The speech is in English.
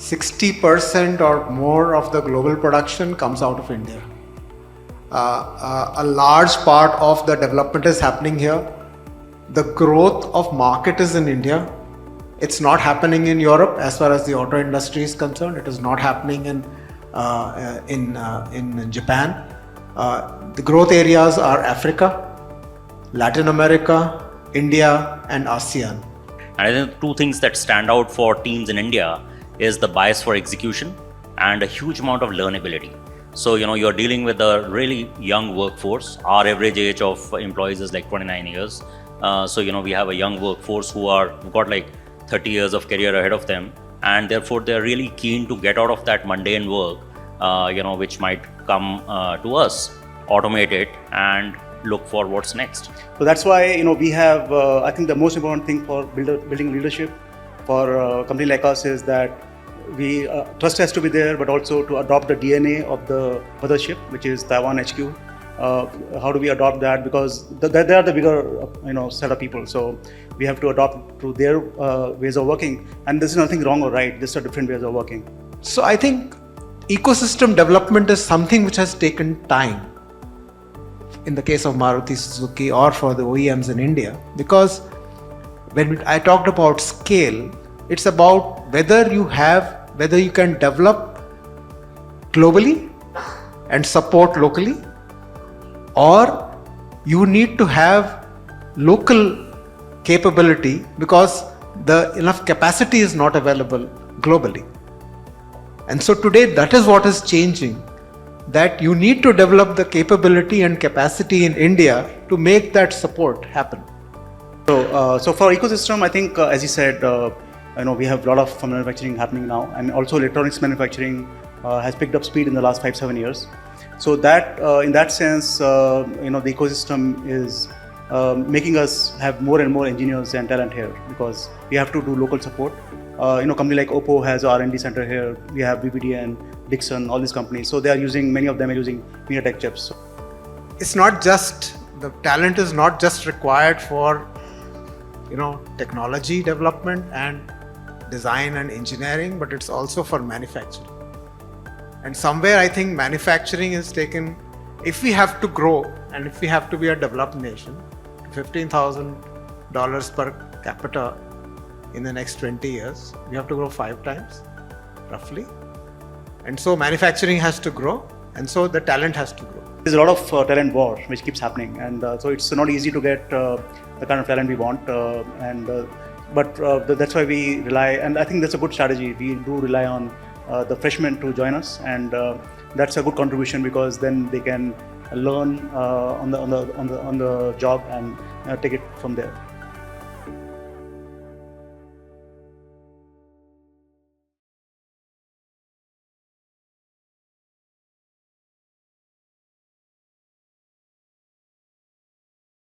60% or more of the global production comes out of India. A large part of the development is happening here. The growth of market is in India. It's not happening in Europe as far as the auto industry is concerned. It is not happening in Japan. The growth areas are Africa, Latin America, India, and ASEAN. And I think two things that stand out for teams in India is the bias for execution and a huge amount of learnability. So, you're dealing with a really young workforce. Our average age of employees is like 29 years. So, we have a young workforce who've got like 30 years of career ahead of them. And therefore, they're really keen to get out of that mundane work, which might come to us, automate it, and look for what's next. So that's why, we have, I think the most important thing for building leadership for a company like us is that trust has to be there, but also to adopt the DNA of the mothership, which is Taiwan HQ. How do we adopt that? Because they are the bigger, set of people. So we have to adopt to their ways of working. And there's nothing wrong or right, just a different ways of working. So I think ecosystem development is something which has taken time. In the case of Maruti Suzuki or for the OEMs in India, because when I talked about scale, it's about whether you can develop globally and support locally, or you need to have local capability because enough capacity is not available globally. And so today that is what is changing, that you need to develop the capability and capacity in India to make that support happen. So for ecosystem, I think, as you said, we have a lot of manufacturing happening now, and also electronics manufacturing has picked up speed in the last 5-7 years. So that, in that sense, the ecosystem is making us have more and more engineers and talent here, because we have to do local support. Company like Oppo has R&D center here. We have BBDO and Dixon, all these companies. So many of them are using MediaTek chips. It's not just, the talent is not just required for technology development and design and engineering, but it's also for manufacturing. And somewhere I think manufacturing is taken, if we have to grow and if we have to be a developed nation, $15,000 per capita in the next 20 years, we have to grow 5 times roughly. And so manufacturing has to grow, and so the talent has to grow. There's a lot of talent war which keeps happening, and so it's not easy to get the kind of talent we want. But that's why we rely, and I think that's a good strategy. We do rely on the freshmen to join us, and that's a good contribution, because then they can learn on the job and take it from there.